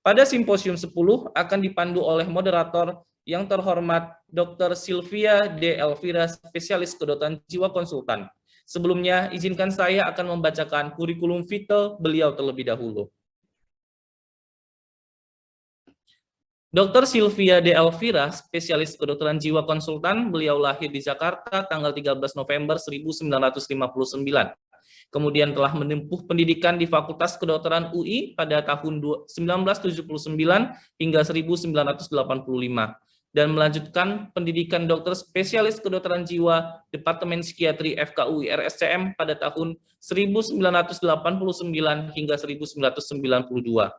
Pada simposium 10 akan dipandu oleh moderator yang terhormat Dr. Sylvia D. Elvira, spesialis kedokteran jiwa konsultan. Sebelumnya, izinkan saya akan membacakan kurikulum vitae beliau terlebih dahulu. Dr. Sylvia D. Elvira, spesialis kedokteran jiwa konsultan, beliau lahir di Jakarta tanggal 13 November 1959. Kemudian telah menempuh pendidikan di Fakultas Kedokteran UI pada tahun 1979 hingga 1985 dan melanjutkan pendidikan dokter spesialis kedokteran jiwa Departemen Psikiatri FKUI RSCM pada tahun 1989 hingga 1992.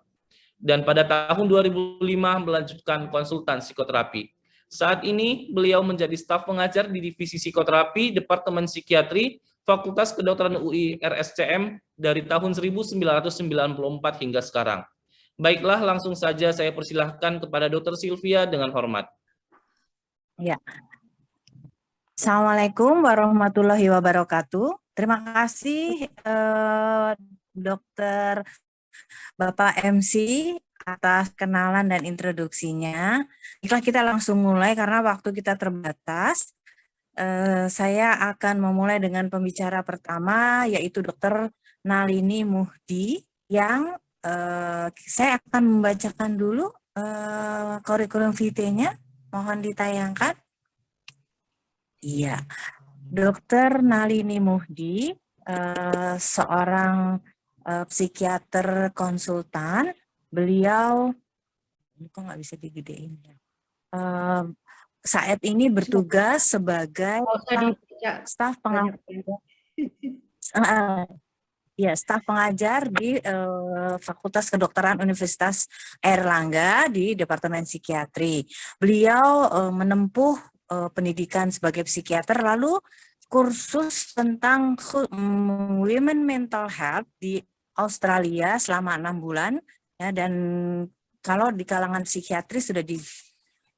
Dan pada tahun 2005 melanjutkan konsultan psikoterapi. Saat ini beliau menjadi staf pengajar di Divisi Psikoterapi Departemen Psikiatri Fakultas Kedokteran UI RSCM dari tahun 1994 hingga sekarang. Baiklah, langsung saja saya persilahkan kepada Dr. Sylvia dengan hormat. Ya. Assalamualaikum warahmatullahi wabarakatuh. Terima kasih Dokter Bapak MC atas kenalan dan introduksinya. Baiklah, kita langsung mulai karena waktu kita terbatas. Saya akan memulai dengan pembicara pertama, yaitu Dr. Nalini Muhdi, yang saya akan membacakan dulu kurikulum vitae-nya. Mohon ditayangkan. Iya, Dr. Nalini Muhdi, seorang psikiater konsultan. Beliau, kok nggak bisa digedein ya? Saat ini bertugas sebagai staf pengajar, staf pengajar di Fakultas Kedokteran Universitas Airlangga di Departemen Psikiatri. Beliau menempuh pendidikan sebagai psikiater, lalu kursus tentang women mental health di Australia selama 6 bulan, ya, dan kalau di kalangan psikiatri sudah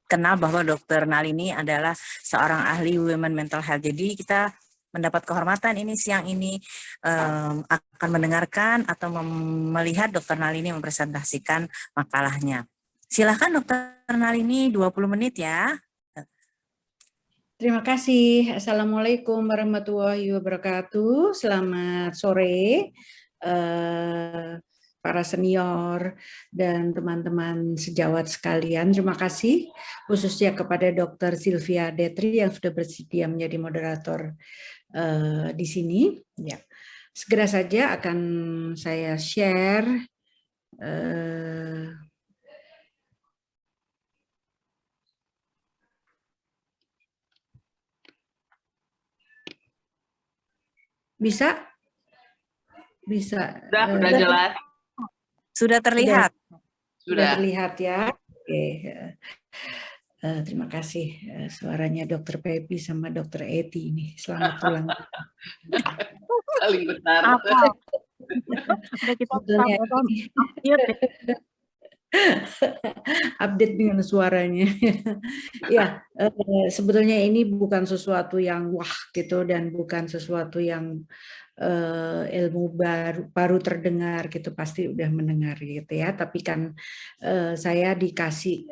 kenal bahwa Dr. Nalini adalah seorang ahli women mental health. Jadi kita mendapat kehormatan ini siang ini akan mendengarkan atau melihat Dr. Nalini mempresentasikan makalahnya. Silakan Dr. Nalini, 20 menit ya. Terima kasih. Assalamualaikum warahmatullahi wabarakatuh. Selamat sore para senior dan teman-teman sejawat sekalian. Terima kasih khususnya kepada Dr. Sylvia Detri yang sudah bersedia menjadi moderator di sini. Ya, segera saja akan saya share bisa? Sudah jelas. Sudah terlihat. Sudah terlihat ya. Oke. Terima kasih suaranya Dr. Pepi sama Dr. Eti ini. Selamat ulang tahun. Saling besar. Update dengan suaranya. Ya, sebetulnya ini bukan sesuatu yang wah gitu dan bukan sesuatu yang ilmu baru terdengar gitu, pasti udah mendengar gitu ya, tapi kan saya dikasih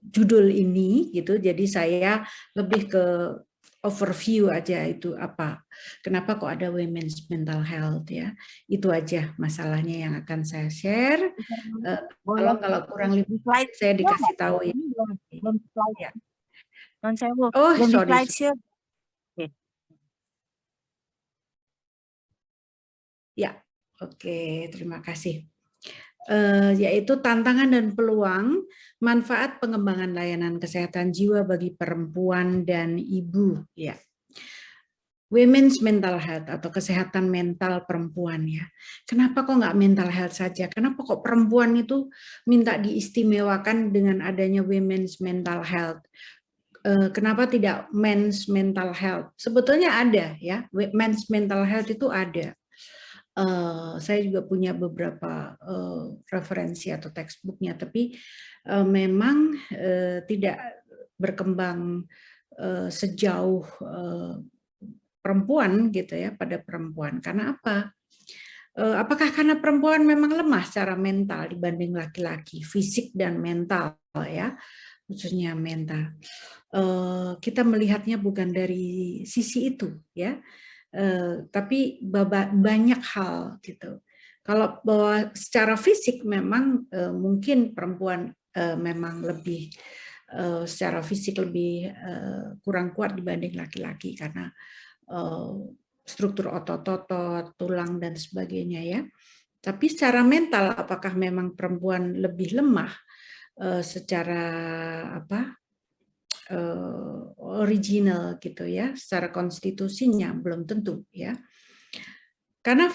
judul ini gitu, jadi saya lebih ke overview aja itu apa, kenapa kok ada women's mental health ya, itu aja masalahnya yang akan saya share. Kalau kurang lebih slide saya dikasih tahu ya. Belum slide ya. Oh sorry. Ya, oke, terima kasih. Yaitu tantangan dan peluang, manfaat pengembangan layanan kesehatan jiwa bagi perempuan dan ibu. Ya, women's mental health atau kesehatan mental perempuan ya. Kenapa kok nggak mental health saja? Kenapa kok perempuan itu minta diistimewakan dengan adanya women's mental health? Kenapa tidak men's mental health? Sebetulnya ada ya, men's mental health itu ada. Saya juga punya beberapa referensi atau textbooknya, tapi memang tidak berkembang sejauh perempuan gitu ya, pada perempuan. Karena apa? Apakah karena perempuan memang lemah secara mental dibanding laki-laki, fisik dan mental ya, khususnya mental. Kita melihatnya bukan dari sisi itu ya, tapi banyak hal gitu. Kalau bahwa secara fisik memang mungkin perempuan memang lebih secara fisik lebih kurang kuat dibanding laki-laki karena struktur otot-otot, tulang dan sebagainya ya. Tapi secara mental apakah memang perempuan lebih lemah secara apa? Original gitu ya, secara konstitusinya belum tentu ya. Karena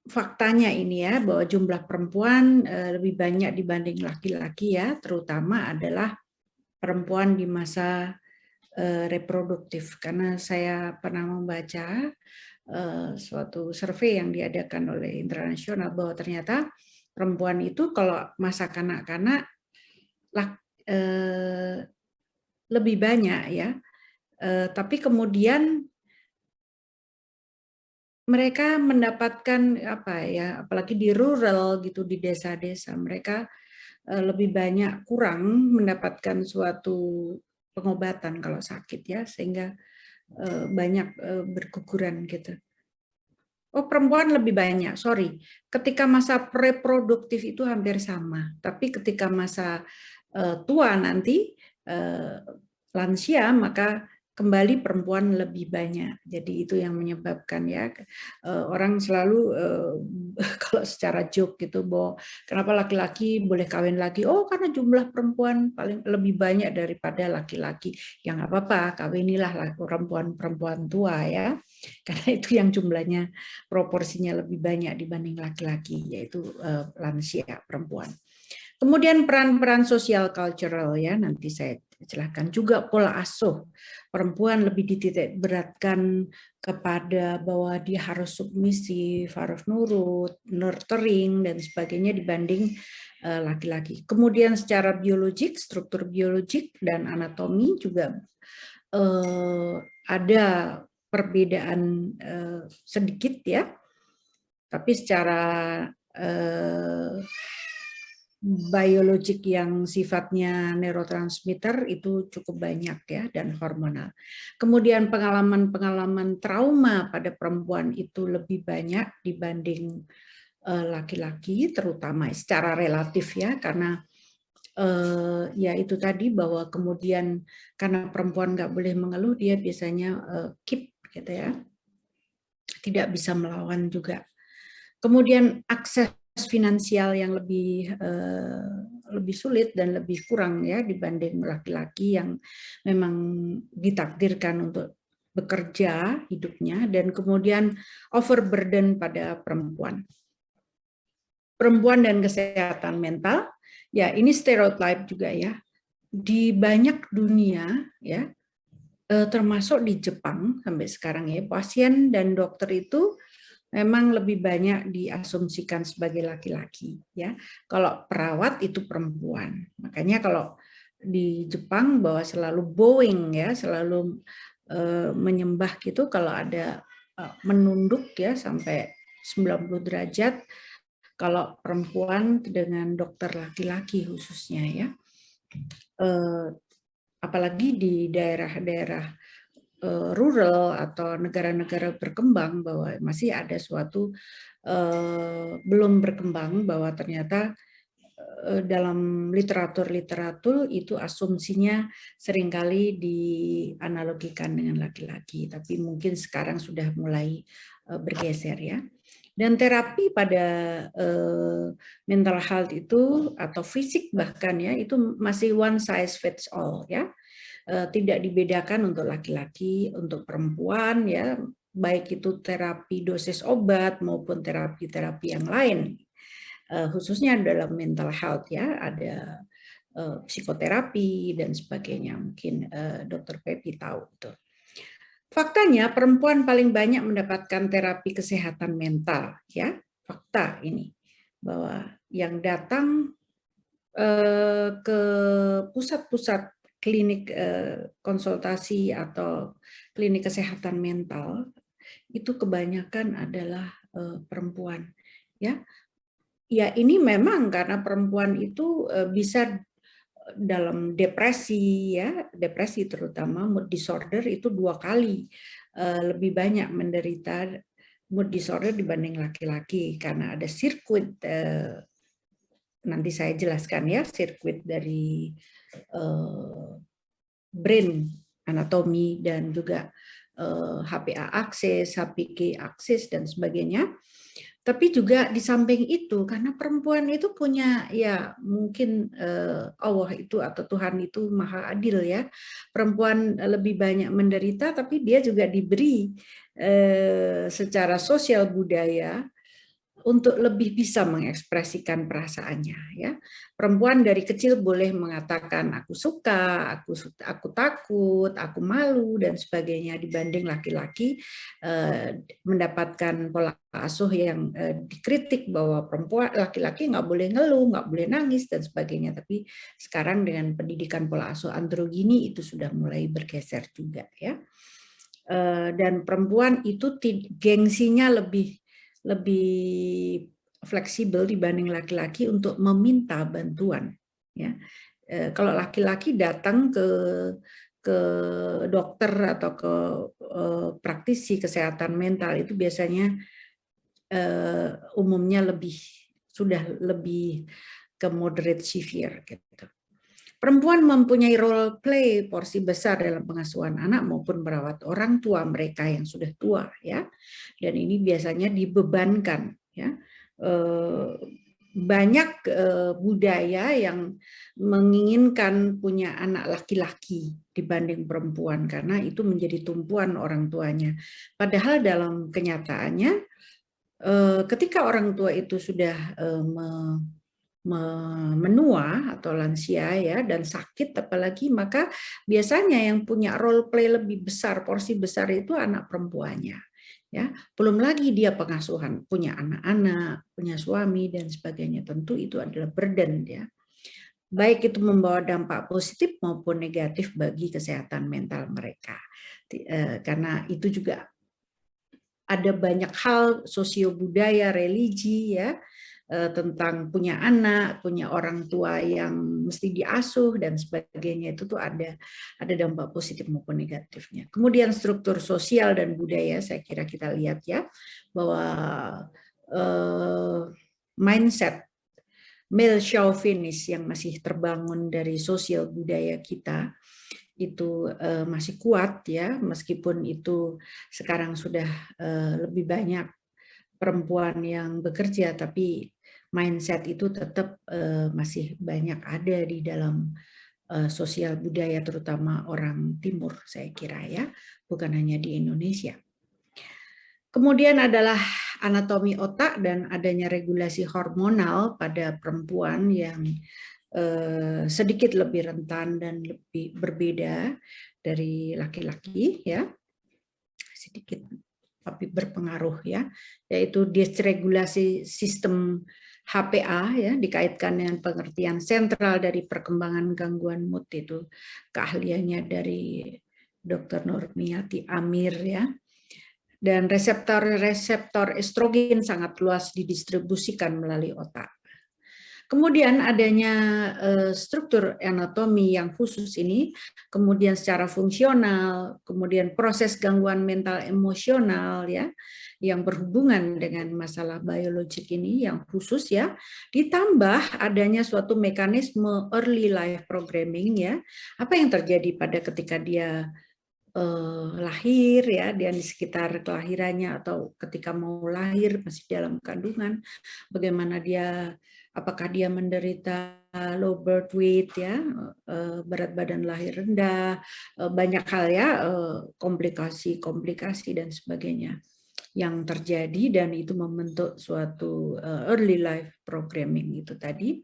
faktanya ini ya bahwa jumlah perempuan lebih banyak dibanding laki-laki ya, terutama adalah perempuan di masa reproduktif. Karena saya pernah membaca suatu survei yang diadakan oleh internasional bahwa ternyata perempuan itu kalau masa kanak-kanak lebih banyak ya, tapi kemudian mereka mendapatkan apa ya, apalagi di rural gitu, di desa-desa mereka lebih banyak kurang mendapatkan suatu pengobatan kalau sakit ya, sehingga banyak berguguran gitu. Oh, perempuan lebih banyak, sorry. Ketika masa reproduktif itu hampir sama, tapi ketika masa tua nanti lansia maka kembali perempuan lebih banyak. Jadi itu yang menyebabkan ya orang selalu kalau secara joke gitu bahwa kenapa laki-laki boleh kawin lagi? Oh, karena jumlah perempuan paling lebih banyak daripada laki-laki. Ya nggak apa-apa, kawinilah perempuan-perempuan tua ya. Karena itu yang jumlahnya proporsinya lebih banyak dibanding laki-laki, yaitu lansia perempuan. Kemudian peran-peran sosial cultural ya, nanti saya jelaskan juga pola asuh. Perempuan lebih dititik beratkan kepada bahwa dia harus submisif, harus nurut, nurturing dan sebagainya dibanding laki-laki. Kemudian secara biologik, struktur biologik dan anatomi juga ada perbedaan sedikit ya. Tapi secara biologik yang sifatnya neurotransmitter itu cukup banyak ya dan hormonal. Kemudian pengalaman-pengalaman trauma pada perempuan itu lebih banyak dibanding laki-laki, terutama secara relatif ya, karena ya itu tadi bahwa kemudian karena perempuan nggak boleh mengeluh, dia biasanya keep gitu ya, tidak bisa melawan juga. Kemudian akses finansial yang lebih sulit dan lebih kurang ya dibanding laki-laki yang memang ditakdirkan untuk bekerja hidupnya, dan kemudian overburden pada perempuan. Perempuan dan kesehatan mental, ya ini stereotype juga ya. Di banyak dunia ya, termasuk di Jepang sampai sekarang ya, pasien dan dokter itu memang lebih banyak diasumsikan sebagai laki-laki ya. Kalau perawat itu perempuan. Makanya kalau di Jepang bahwa selalu bowing ya, selalu menyembah gitu kalau ada menunduk ya sampai 90 derajat kalau perempuan dengan dokter laki-laki khususnya ya. Apalagi di daerah-daerah rural atau negara-negara berkembang bahwa masih ada suatu belum berkembang bahwa ternyata dalam literatur itu asumsinya seringkali dianalogikan dengan laki-laki, tapi mungkin sekarang sudah mulai bergeser ya. Dan terapi pada mental health itu atau fisik bahkan ya itu masih one size fits all ya. Tidak dibedakan untuk laki-laki, untuk perempuan ya, baik itu terapi dosis obat maupun terapi-terapi yang lain. Khususnya dalam mental health ya, ada psikoterapi dan sebagainya. Mungkin Dr. Pepi tahu itu. Faktanya perempuan paling banyak mendapatkan terapi kesehatan mental ya. Fakta ini bahwa yang datang ke pusat-pusat klinik konsultasi atau klinik kesehatan mental itu kebanyakan adalah perempuan. Ya, ini memang karena perempuan itu bisa dalam depresi, ya, depresi terutama mood disorder itu 2 kali lebih banyak menderita mood disorder dibanding laki-laki karena ada sirkuit, nanti saya jelaskan ya, sirkuit dari brain anatomi dan juga HPA akses, HPG akses dan sebagainya. Tapi juga di samping itu, karena perempuan itu punya, ya mungkin Allah itu atau Tuhan itu maha adil ya, perempuan lebih banyak menderita, tapi dia juga diberi secara sosial budaya untuk lebih bisa mengekspresikan perasaannya, ya. Perempuan dari kecil boleh mengatakan aku suka, aku takut, aku malu dan sebagainya, dibanding laki-laki mendapatkan pola asuh yang dikritik bahwa perempuan, laki-laki nggak boleh ngeluh, nggak boleh nangis dan sebagainya. Tapi sekarang dengan pendidikan pola asuh androgini itu sudah mulai bergeser juga, ya. Dan perempuan itu gengsinya lebih fleksibel dibanding laki-laki untuk meminta bantuan, ya. Kalau laki-laki datang ke dokter atau ke praktisi kesehatan mental itu biasanya umumnya sudah lebih ke moderate severe gitu. Perempuan mempunyai role play porsi besar dalam pengasuhan anak maupun merawat orang tua mereka yang sudah tua, ya. Dan ini biasanya dibebankan, ya. Banyak budaya yang menginginkan punya anak laki-laki dibanding perempuan karena itu menjadi tumpuan orang tuanya. Padahal dalam kenyataannya ketika orang tua itu sudah menua atau lansia, ya, dan sakit apalagi, maka biasanya yang punya role play lebih besar, porsi besar itu anak perempuannya, ya. Belum lagi dia pengasuhan, punya anak-anak, punya suami dan sebagainya. Tentu itu adalah burden, ya. Baik itu membawa dampak positif maupun negatif bagi kesehatan mental mereka. Karena itu juga ada banyak hal sosio-budaya, religi, ya, tentang punya anak, punya orang tua yang mesti diasuh dan sebagainya, itu tuh ada dampak positif maupun negatifnya. Kemudian struktur sosial dan budaya, saya kira kita lihat ya bahwa mindset male chauvinist yang masih terbangun dari sosial budaya kita itu masih kuat, ya, meskipun itu sekarang sudah lebih banyak perempuan yang bekerja, tapi mindset itu tetap masih banyak ada di dalam sosial budaya, terutama orang Timur, saya kira, ya, bukan hanya di Indonesia. Kemudian adalah anatomi otak dan adanya regulasi hormonal pada perempuan yang sedikit lebih rentan dan lebih berbeda dari laki-laki, ya, sedikit tapi berpengaruh, ya, yaitu dysregulasi sistem HPA, ya, dikaitkan dengan pengertian sentral dari perkembangan gangguan mood, itu keahliannya dari Dr. Nurmiati Amir, ya. Dan reseptor estrogen sangat luas didistribusikan melalui otak. Kemudian adanya struktur anatomi yang khusus ini, kemudian secara fungsional, kemudian proses gangguan mental emosional, ya, yang berhubungan dengan masalah biologik ini yang khusus, ya, ditambah adanya suatu mekanisme early life programming, ya, apa yang terjadi pada ketika dia lahir, ya, dia di sekitar kelahirannya atau ketika mau lahir masih dalam kandungan, bagaimana dia, apakah dia menderita low birth weight, ya, berat badan lahir rendah, banyak hal, ya, komplikasi dan sebagainya yang terjadi, dan itu membentuk suatu early life programming itu tadi.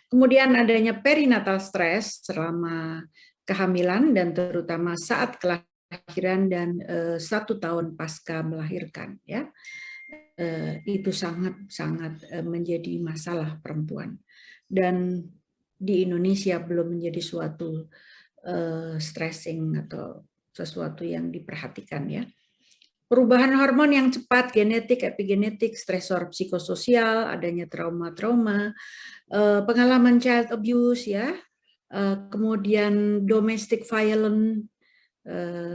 Kemudian adanya perinatal stress selama kehamilan dan terutama saat kelahiran dan 1 tahun pasca melahirkan, ya. Itu sangat menjadi masalah perempuan, dan di Indonesia belum menjadi suatu stressing atau sesuatu yang diperhatikan, ya. Perubahan hormon yang cepat, genetik, epigenetik, stresor psikososial, adanya trauma-trauma, pengalaman child abuse ya, kemudian domestic violence.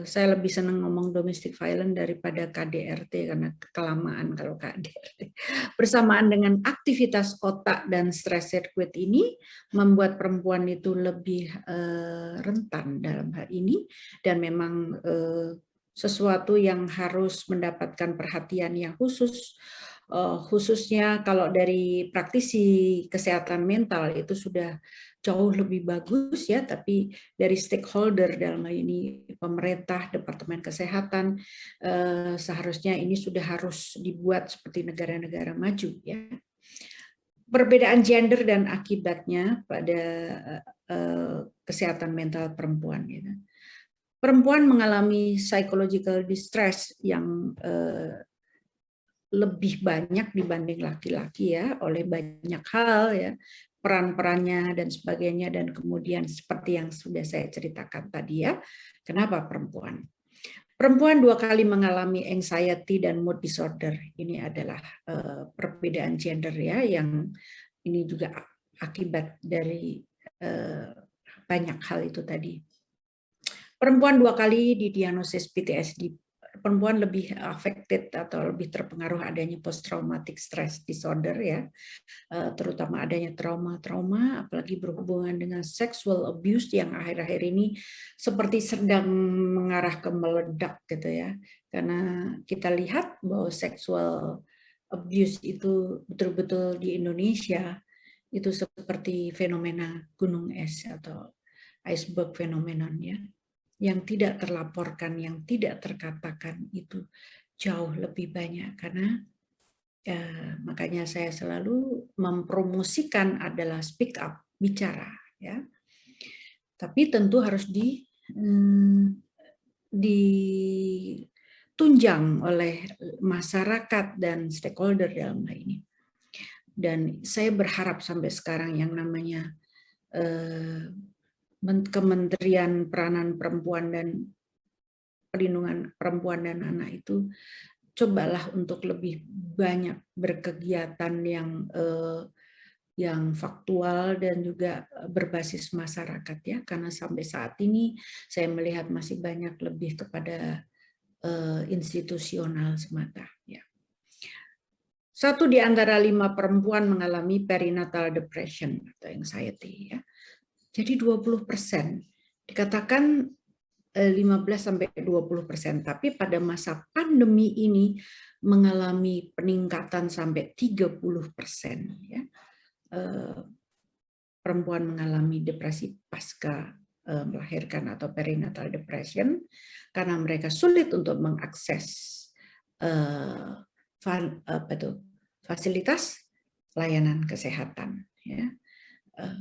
Saya lebih senang ngomong domestic violence daripada KDRT karena kelamaan kalau KDRT. Bersamaan dengan aktivitas otak dan stress circuit ini membuat perempuan itu lebih rentan dalam hal ini, dan memang sesuatu yang harus mendapatkan perhatian yang khusus, khususnya kalau dari praktisi kesehatan mental itu sudah jauh lebih bagus ya, tapi dari stakeholder dalam hal ini pemerintah, Departemen Kesehatan, seharusnya ini sudah harus dibuat seperti negara-negara maju ya. Perbedaan gender dan akibatnya pada kesehatan mental perempuan gitu. Perempuan mengalami psychological distress yang lebih banyak dibanding laki-laki ya, oleh banyak hal ya, peran-perannya dan sebagainya, dan kemudian seperti yang sudah saya ceritakan tadi ya, kenapa perempuan? Perempuan 2 kali mengalami anxiety dan mood disorder. Ini adalah perbedaan gender ya, yang ini juga akibat dari banyak hal itu tadi. Perempuan 2 kali didiagnosis PTSD. Perempuan lebih affected atau lebih terpengaruh adanya post traumatic stress disorder ya, terutama adanya trauma-trauma, apalagi berhubungan dengan sexual abuse yang akhir-akhir ini seperti sedang mengarah ke meledak gitu ya, karena kita lihat bahwa sexual abuse itu betul-betul di Indonesia itu seperti fenomena gunung es atau iceberg phenomenon ya, yang tidak terlaporkan, yang tidak terkatakan itu jauh lebih banyak, karena makanya saya selalu mempromosikan adalah speak up, bicara ya. Tapi tentu harus ditunjang oleh masyarakat dan stakeholder dalam hal ini. Dan saya berharap sampai sekarang yang namanya Kementerian Peranan Perempuan dan Perlindungan Perempuan dan Anak itu cobalah untuk lebih banyak berkegiatan yang faktual dan juga berbasis masyarakat ya, karena sampai saat ini saya melihat masih banyak lebih kepada institusional semata ya. 1 di antara 5 perempuan mengalami perinatal depression atau anxiety ya. Jadi 20%, dikatakan 15-20%, tapi pada masa pandemi ini mengalami peningkatan sampai 30% ya. Perempuan mengalami depresi pasca melahirkan atau perinatal depression karena mereka sulit untuk mengakses fasilitas layanan kesehatan ya.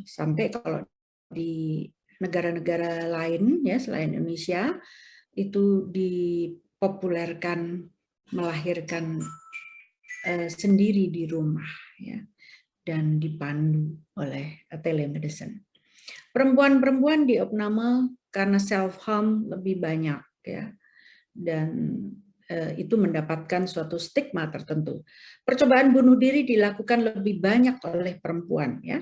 Sampai kalau di negara-negara lain ya selain Indonesia itu dipopulerkan melahirkan sendiri di rumah ya, dan dipandu oleh telemedicine. Perempuan-perempuan di opname karena self harm lebih banyak ya, dan itu mendapatkan suatu stigma tertentu. Percobaan bunuh diri dilakukan lebih banyak oleh perempuan ya.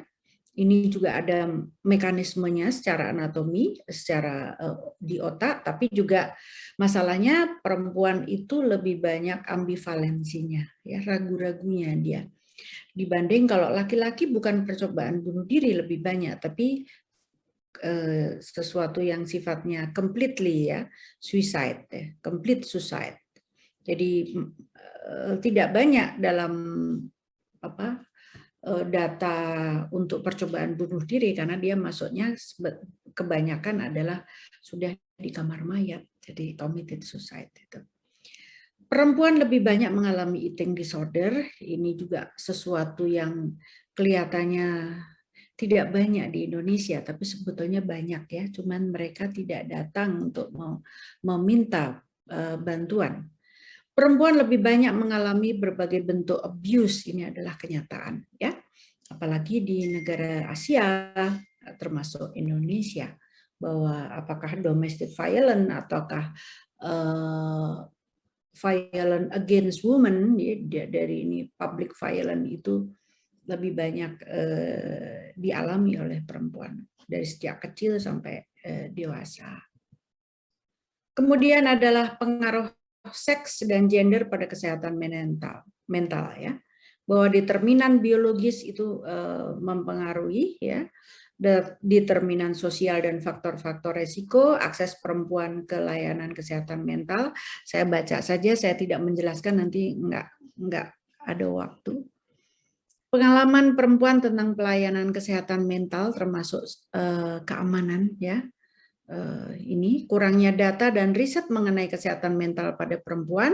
Ini juga ada mekanismenya secara anatomi, secara di otak, tapi juga masalahnya perempuan itu lebih banyak ambivalensinya, ya, ragu-ragunya dia. Dibanding kalau laki-laki bukan percobaan bunuh diri lebih banyak, tapi sesuatu yang sifatnya completely ya, suicide, ya, complete suicide. Jadi tidak banyak dalam data untuk percobaan bunuh diri karena dia masuknya kebanyakan adalah sudah di kamar mayat, jadi committed suicide itu. Perempuan lebih banyak mengalami eating disorder, ini juga sesuatu yang kelihatannya tidak banyak di Indonesia, tapi sebetulnya banyak ya, cuman mereka tidak datang untuk meminta bantuan. Perempuan lebih banyak mengalami berbagai bentuk abuse, ini adalah kenyataan ya, apalagi di negara Asia termasuk Indonesia, bahwa apakah domestic violence ataukah violence against women ya, dari ini public violence itu lebih banyak dialami oleh perempuan dari sejak kecil sampai dewasa. Kemudian adalah pengaruh seks dan gender pada kesehatan mental ya, bahwa determinan biologis itu mempengaruhi ya, determinan sosial dan faktor-faktor resiko, akses perempuan ke layanan kesehatan mental. Saya baca saja, saya tidak menjelaskan, nanti nggak ada waktu. Pengalaman perempuan tentang pelayanan kesehatan mental termasuk keamanan ya. Ini kurangnya data dan riset mengenai kesehatan mental pada perempuan,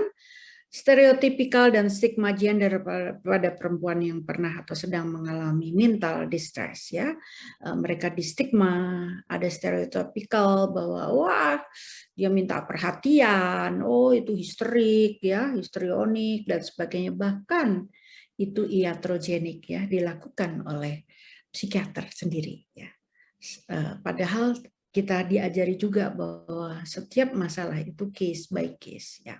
stereotipikal dan stigma gender pada perempuan yang pernah atau sedang mengalami mental distress ya. Mereka distigma, ada stereotipikal bahwa wah dia minta perhatian, oh itu histerik ya, histrionik dan sebagainya, bahkan itu iatrogenik ya, dilakukan oleh psikiater sendiri ya. Padahal kita diajari juga bahwa setiap masalah itu case by case ya.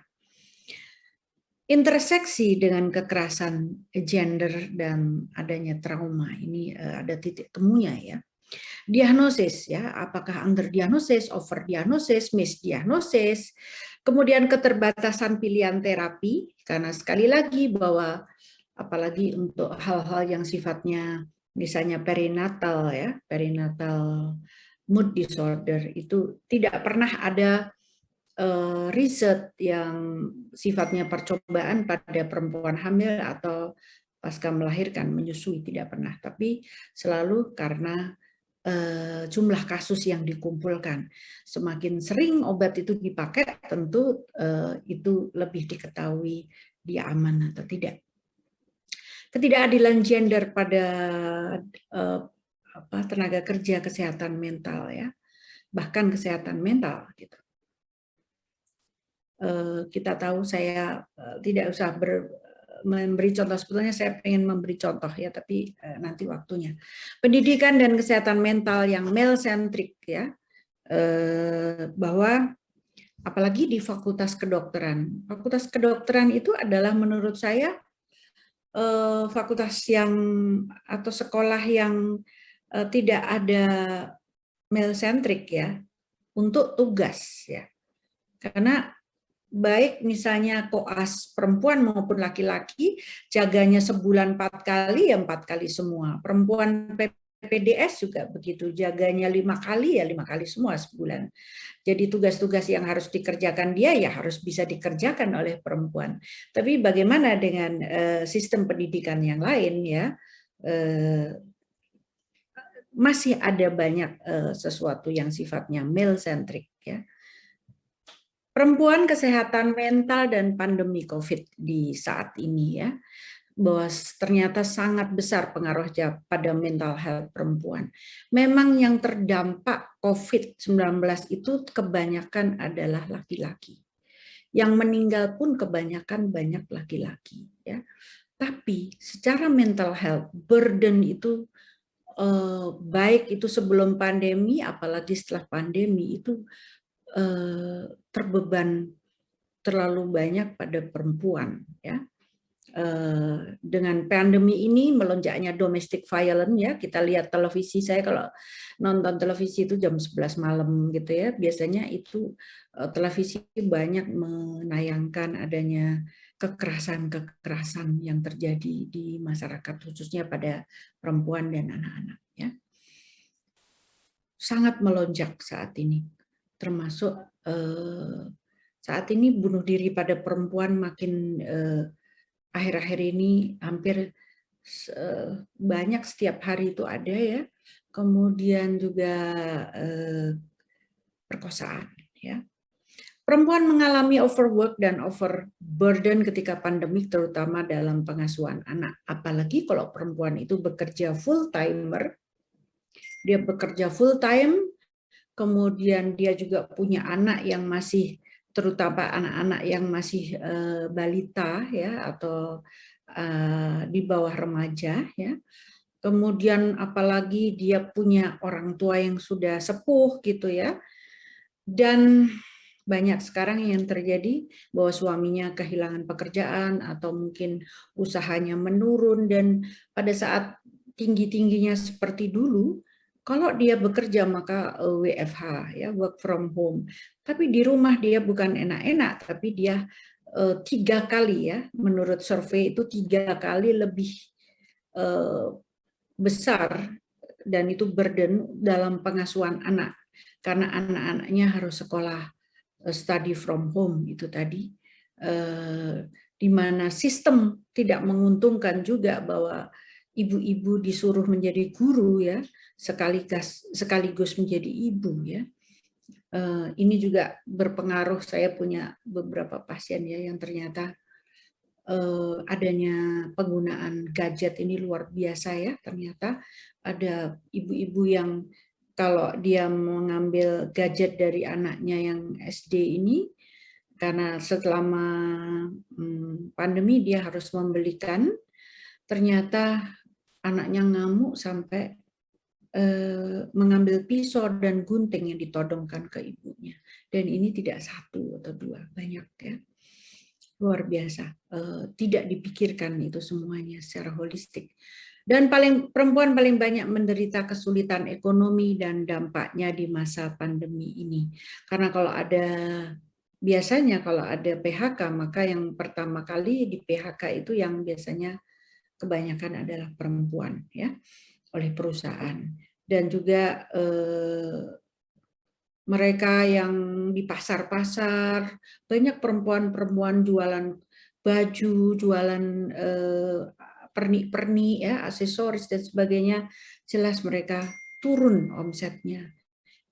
Interseksi dengan kekerasan gender dan adanya trauma ini ada titik temunya ya. Diagnosis ya, apakah underdiagnosis, overdiagnosis, misdiagnosis, kemudian keterbatasan pilihan terapi, karena sekali lagi bahwa apalagi untuk hal-hal yang sifatnya misalnya perinatal ya, perinatal mood disorder itu tidak pernah ada riset yang sifatnya percobaan pada perempuan hamil atau pasca melahirkan, menyusui, tidak pernah, tapi selalu karena jumlah kasus yang dikumpulkan. Semakin sering obat itu dipakai, tentu itu lebih diketahui dia aman atau tidak. Ketidakadilan gender pada tenaga kerja kesehatan mental ya, bahkan kesehatan mental gitu. Kita tahu, saya tidak usah memberi contoh, sebetulnya saya ingin memberi contoh ya, tapi nanti waktunya. Pendidikan dan kesehatan mental yang male centric ya, bahwa apalagi di fakultas kedokteran. Fakultas kedokteran itu adalah menurut saya fakultas yang atau sekolah yang tidak ada male centric ya untuk tugas ya, karena baik misalnya koas perempuan maupun laki-laki jaganya sebulan 4 kali ya 4 kali semua, perempuan PPDS juga begitu, jaganya 5 kali ya 5 kali semua sebulan. Jadi tugas-tugas yang harus dikerjakan dia ya harus bisa dikerjakan oleh perempuan. Tapi bagaimana dengan sistem pendidikan yang lain ya, masih ada banyak sesuatu yang sifatnya male centric ya. Perempuan, kesehatan mental dan pandemi COVID di saat ini ya, bahwa ternyata sangat besar pengaruhnya pada mental health perempuan. Memang yang terdampak COVID-19 itu kebanyakan adalah laki-laki. Yang meninggal pun kebanyakan banyak laki-laki ya. Tapi secara mental health burden itu baik itu sebelum pandemi apalagi setelah pandemi itu terbeban terlalu banyak pada perempuan ya. Dengan pandemi ini melonjaknya domestic violence ya, kita lihat televisi, saya kalau nonton televisi itu jam 11 malam gitu ya, biasanya itu televisi banyak menayangkan adanya kekerasan-kekerasan yang terjadi di masyarakat khususnya pada perempuan dan anak-anak ya. Sangat melonjak saat ini, termasuk saat ini bunuh diri pada perempuan makin akhir-akhir ini hampir banyak, setiap hari itu ada ya. Kemudian juga perkosaan ya. Perempuan mengalami overwork dan overburden ketika pandemik, terutama dalam pengasuhan anak. Apalagi kalau perempuan itu bekerja full timer, dia bekerja full time, kemudian dia juga punya anak yang masih, terutama anak-anak yang masih balita ya atau di bawah remaja ya. Kemudian apalagi dia punya orang tua yang sudah sepuh gitu ya. Dan banyak sekarang yang terjadi bahwa suaminya kehilangan pekerjaan atau mungkin usahanya menurun, dan pada saat tinggi-tingginya seperti dulu, kalau dia bekerja maka WFH, ya, work from home. Tapi di rumah dia bukan enak-enak, tapi dia 3 kali, ya, menurut survei itu 3 kali lebih besar, dan itu burden dalam pengasuhan anak, karena anak-anaknya harus sekolah study from home itu tadi, di mana sistem tidak menguntungkan juga bahwa ibu-ibu disuruh menjadi guru, ya, sekaligus menjadi ibu, ya. Ini juga berpengaruh. Saya punya beberapa pasien, ya, yang ternyata adanya penggunaan gadget ini luar biasa, ya. Ternyata ada ibu-ibu yang kalau dia mengambil gadget dari anaknya yang SD ini, karena selama pandemi dia harus membelikan, ternyata anaknya ngamuk sampai mengambil pisau dan gunting yang ditodongkan ke ibunya. Dan ini tidak 1 atau 2, banyak, ya. Luar biasa. Tidak dipikirkan itu semuanya secara holistik. Dan perempuan paling banyak menderita kesulitan ekonomi dan dampaknya di masa pandemi ini. Karena biasanya kalau ada PHK, maka yang pertama kali di PHK itu yang biasanya kebanyakan adalah perempuan, ya, oleh perusahaan. Dan juga mereka yang di pasar-pasar, banyak perempuan-perempuan jualan baju, jualan pernik-pernik, ya, aksesoris dan sebagainya, jelas mereka turun omsetnya,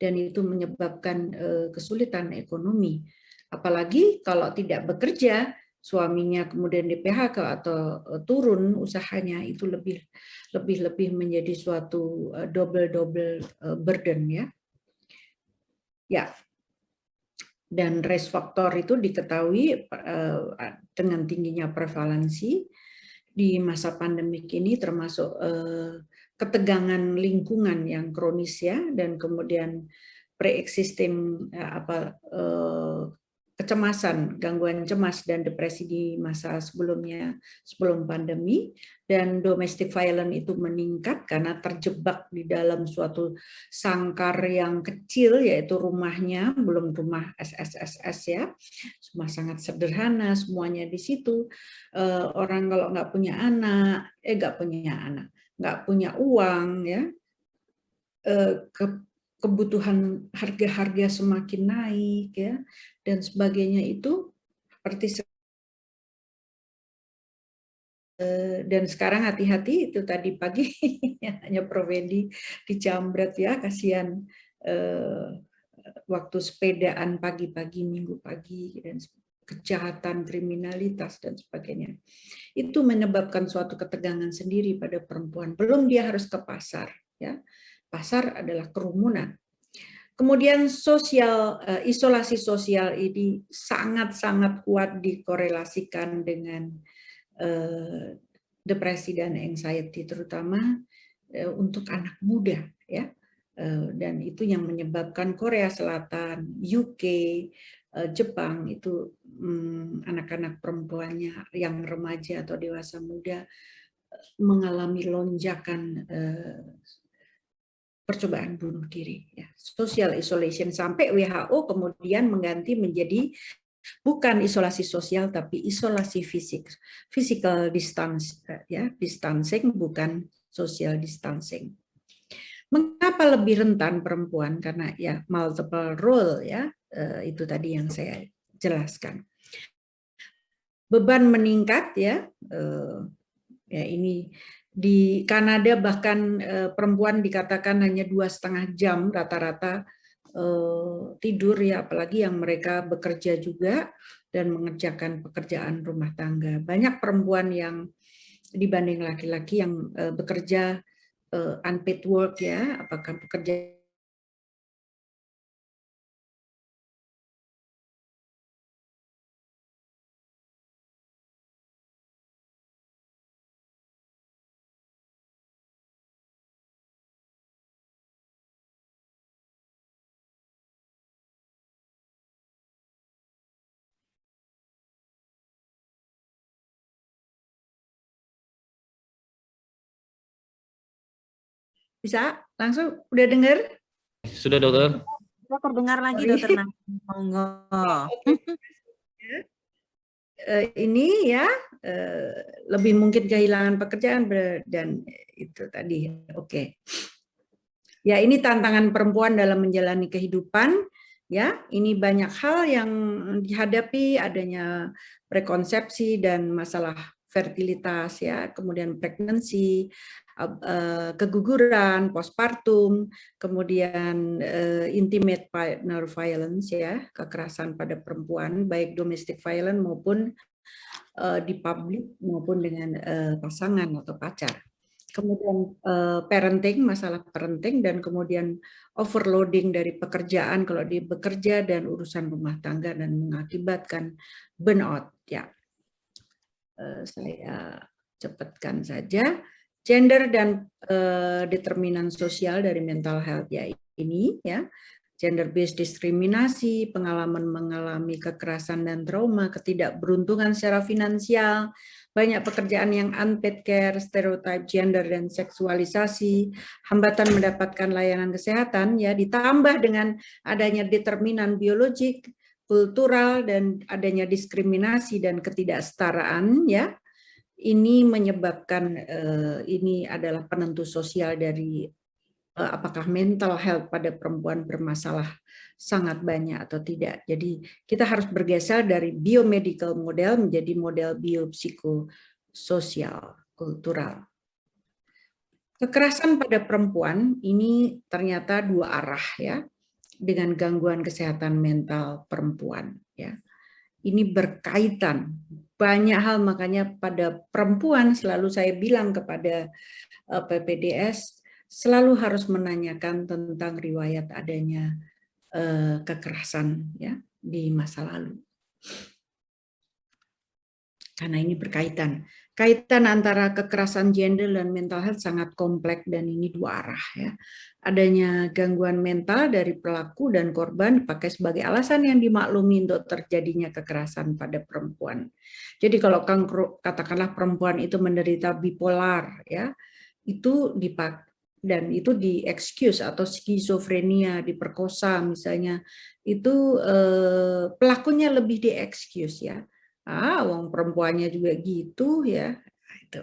dan itu menyebabkan kesulitan ekonomi. Apalagi kalau tidak bekerja, suaminya kemudian di PHK atau turun usahanya, itu lebih menjadi suatu double burden, ya. Ya. Dan risk factor itu diketahui dengan tingginya prevalensi di masa pandemik ini, termasuk ketegangan lingkungan yang kronis, ya, dan kemudian pre-existing kecemasan, gangguan cemas dan depresi di masa sebelum pandemi, dan domestic violence itu meningkat karena terjebak di dalam suatu sangkar yang kecil, yaitu rumahnya, belum rumah SSSS, ya, semua sangat sederhana, semuanya di situ. Orang kalau nggak punya uang, ya, kebutuhan harga-harga semakin naik, ya, dan sebagainya, itu seperti. Dan sekarang hati-hati, itu tadi pagi hanya Prof. Wendy dicambret, ya, kasihan, waktu sepedaan pagi-pagi, minggu pagi, dan kejahatan, kriminalitas dan sebagainya. Itu menyebabkan suatu ketegangan sendiri pada perempuan. Belum dia harus ke pasar, ya. Pasar adalah kerumunan. Kemudian isolasi sosial ini sangat-sangat kuat dikorelasikan dengan depresi dan anxiety, terutama untuk anak muda, ya. Dan itu yang menyebabkan Korea Selatan, UK, Jepang itu anak-anak perempuannya yang remaja atau dewasa muda mengalami lonjakan percobaan bunuh diri, ya. Social isolation, sampai WHO kemudian mengganti menjadi bukan isolasi sosial tapi isolasi fisik, physical distance, ya, distancing, bukan social distancing. Mengapa lebih rentan perempuan? Karena, ya, multiple role, ya, itu tadi yang saya jelaskan. Beban meningkat, ya, ya, ini di Kanada bahkan perempuan dikatakan hanya 2,5 jam rata-rata tidur, ya, apalagi yang mereka bekerja juga dan mengerjakan pekerjaan rumah tangga. Banyak perempuan yang dibanding laki-laki yang bekerja unpaid work, ya, apakah pekerja Bisa langsung udah dengar? Sudah dokter? Kita terdengar lagi, Sorry. Dokter Nana. Monggo. Ini ya lebih mungkin kehilangan pekerjaan dan itu tadi. Oke. Ya, ini tantangan perempuan dalam menjalani kehidupan. Ya, ini banyak hal yang dihadapi, adanya prekonsepsi dan masalah fertilitas, ya, kemudian pregnancy, keguguran, postpartum, kemudian intimate partner violence, ya, kekerasan pada perempuan, baik domestic violence maupun di publik maupun dengan pasangan atau pacar. Kemudian parenting, masalah parenting, dan kemudian overloading dari pekerjaan kalau dia bekerja dan urusan rumah tangga dan mengakibatkan burnout. Ya, saya cepatkan saja. Gender dan determinan sosial dari mental health ya ini ya. Gender based diskriminasi, pengalaman mengalami kekerasan dan trauma, ketidakberuntungan secara finansial, banyak pekerjaan yang unpaid care, stereotip gender dan seksualisasi, hambatan mendapatkan layanan kesehatan, ya, ditambah dengan adanya determinan biologik, kultural, dan adanya diskriminasi dan ketidaksetaraan, ya, ini menyebabkan ini adalah penentu sosial dari apakah mental health pada perempuan bermasalah sangat banyak atau tidak. Jadi kita harus bergeser dari biomedical model menjadi model biopsikososial, kultural. Kekerasan pada perempuan ini ternyata dua arah ya, dengan gangguan kesehatan mental perempuan ya. Ini berkaitan banyak hal, makanya pada perempuan selalu saya bilang kepada PPDS selalu harus menanyakan tentang riwayat adanya kekerasan ya di masa lalu. Karena ini berkaitan. Kaitan antara kekerasan gender dan mental health sangat kompleks dan ini dua arah ya. Adanya gangguan mental dari pelaku dan korban dipakai sebagai alasan yang dimaklumi untuk terjadinya kekerasan pada perempuan. Jadi kalau katakanlah perempuan itu menderita bipolar ya, itu dipakai dan itu di excuse atau skizofrenia, diperkosa misalnya, itu pelakunya lebih di excuse ya. Wong perempuannya juga gitu ya, itu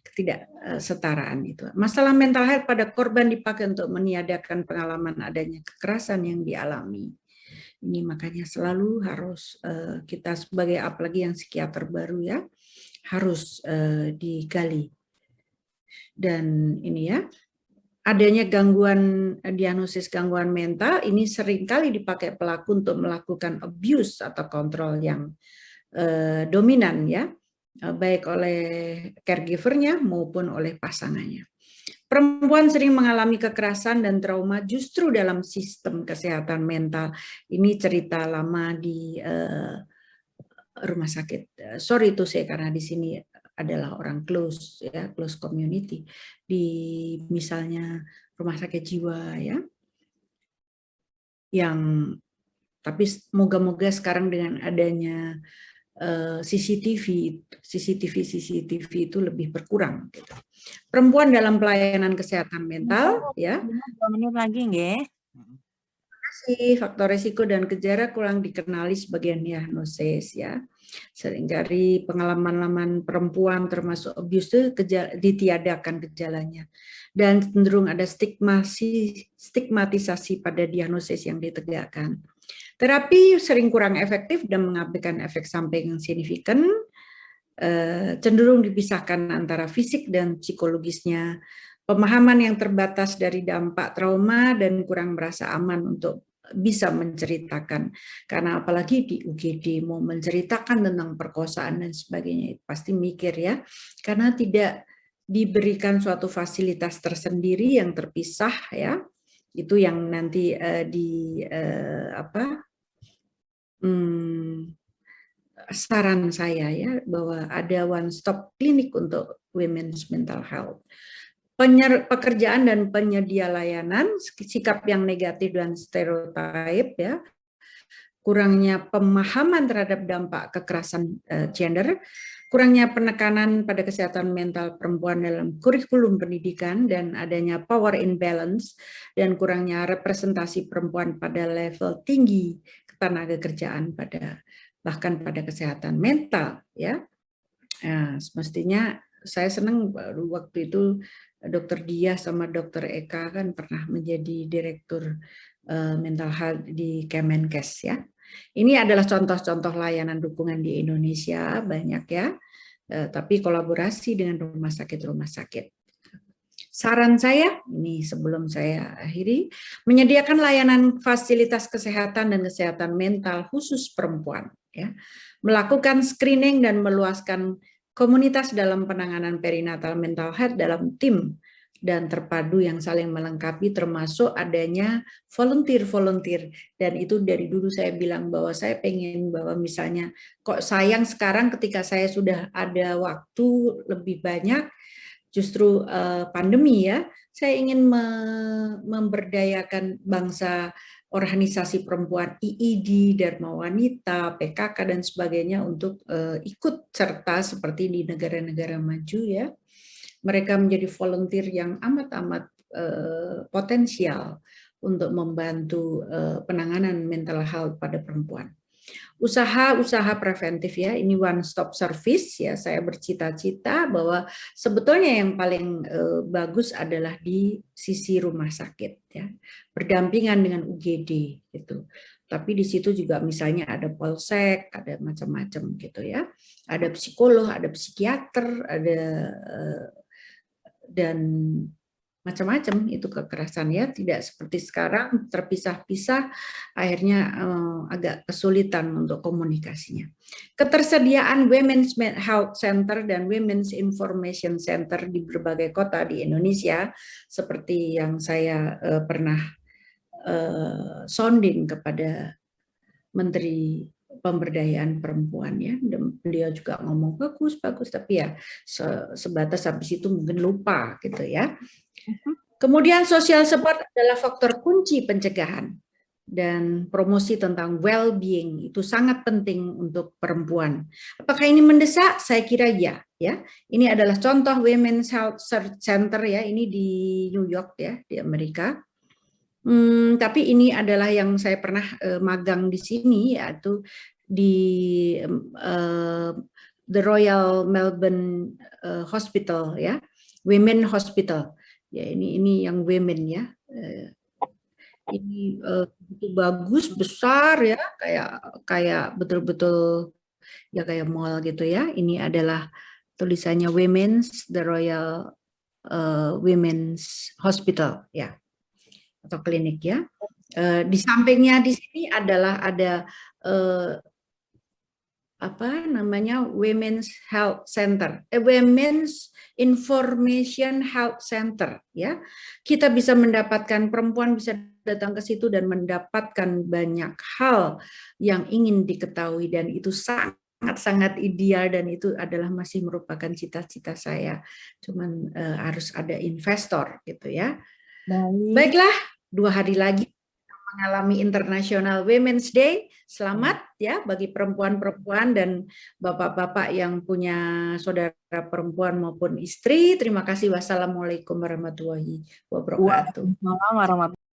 ketidaksetaraan itu. Masalah mental health pada korban dipakai untuk meniadakan pengalaman adanya kekerasan yang dialami. Ini makanya selalu harus kita sebagai apalagi yang psikiater baru ya harus digali. Dan ini ya, adanya gangguan diagnosis gangguan mental ini seringkali dipakai pelaku untuk melakukan abuse atau kontrol yang dominan ya, baik oleh caregivernya maupun oleh pasangannya. Perempuan sering mengalami kekerasan dan trauma justru dalam sistem kesehatan mental. Ini cerita lama di rumah sakit. Sorry itu saya karena di sini adalah orang close ya, close community di misalnya rumah sakit jiwa ya. Yang tapi moga-moga sekarang dengan adanya CCTV itu lebih berkurang. Gitu. Perempuan dalam pelayanan kesehatan mental, ya. 2 menit lagi, nggih. Faktor risiko dan gejala kurang dikenali sebagian diagnosis, ya. Seringkali pengalaman perempuan termasuk abuse itu ditiadakan gejalanya dan cenderung ada stigmatisasi pada diagnosis yang ditegakkan. Terapi sering kurang efektif dan mengabaikan efek samping yang signifikan, cenderung dipisahkan antara fisik dan psikologisnya, pemahaman yang terbatas dari dampak trauma dan kurang merasa aman untuk bisa menceritakan. Karena apalagi di UGD mau menceritakan tentang perkosaan dan sebagainya, pasti mikir ya, karena tidak diberikan suatu fasilitas tersendiri yang terpisah ya, itu yang nanti saran saya ya, bahwa ada one stop klinik untuk women's mental health. Pekerjaan dan penyedia layanan, sikap yang negatif dan stereotip ya, kurangnya pemahaman terhadap dampak kekerasan gender, kurangnya penekanan pada kesehatan mental perempuan dalam kurikulum pendidikan dan adanya power imbalance dan kurangnya representasi perempuan pada level tinggi ketenaga kerjaan bahkan pada kesehatan mental ya. Nah, semestinya saya senang waktu itu Dr. Dia sama Dr. Eka kan pernah menjadi direktur mental health di Kemenkes ya. Ini adalah contoh-contoh layanan dukungan di Indonesia banyak ya, tapi kolaborasi dengan rumah sakit. Saran saya, ini sebelum saya akhiri, menyediakan layanan fasilitas kesehatan dan kesehatan mental khusus perempuan, ya, melakukan screening dan meluaskan komunitas dalam penanganan perinatal mental health dalam tim dan terpadu yang saling melengkapi, termasuk adanya volunteer, dan itu dari dulu saya bilang bahwa saya pengen bahwa misalnya kok sayang sekarang ketika saya sudah ada waktu lebih banyak, justru pandemi ya, saya ingin memberdayakan bangsa, organisasi perempuan IID, Dharma Wanita, PKK dan sebagainya untuk ikut serta seperti di negara-negara maju ya. Mereka menjadi volunteer yang amat-amat potensial untuk membantu penanganan mental health pada perempuan. Usaha-usaha preventif ya, ini one stop service ya, saya bercita-cita bahwa sebetulnya yang paling bagus adalah di sisi rumah sakit ya, berdampingan dengan UGD gitu. Tapi di situ juga misalnya ada polsek, ada macam-macam gitu ya, ada psikolog, ada psikiater, ada dan macam-macam itu kekerasan ya, tidak seperti sekarang terpisah-pisah, akhirnya agak kesulitan untuk komunikasinya. Ketersediaan Women's Health Center dan Women's Information Center di berbagai kota di Indonesia, seperti yang saya pernah sounding kepada Menteri Pemberdayaan Perempuan ya, dan beliau juga ngomong bagus, tapi ya sebatas habis itu mungkin lupa gitu ya. Kemudian social support adalah faktor kunci pencegahan dan promosi tentang well-being itu sangat penting untuk perempuan. Apakah ini mendesak? Saya kira ya. Ini adalah contoh Women's Health Center ya, ini di New York ya, di Amerika. Tapi ini adalah yang saya pernah magang di sini, yaitu di The Royal Melbourne Hospital ya, Women Hospital. Ya ini yang women ya. Ini bagus, besar ya, kayak betul-betul ya kayak mall gitu ya. Ini adalah tulisannya Women's The Royal Women's Hospital ya, atau klinik ya. Di sampingnya di sini adalah ada Women's Health Center, Women's Information Health Center ya. Kita bisa mendapatkan, perempuan bisa datang ke situ dan mendapatkan banyak hal yang ingin diketahui, dan itu sangat ideal, dan itu adalah masih merupakan cita-cita saya. Cuman harus ada investor gitu ya. Baiklah, 2 hari lagi mengalami International Women's Day. Selamat ya bagi perempuan-perempuan dan bapak-bapak yang punya saudara perempuan maupun istri. Terima kasih. Wassalamualaikum warahmatullahi wabarakatuh. Waalaikumsalam warahmatullahi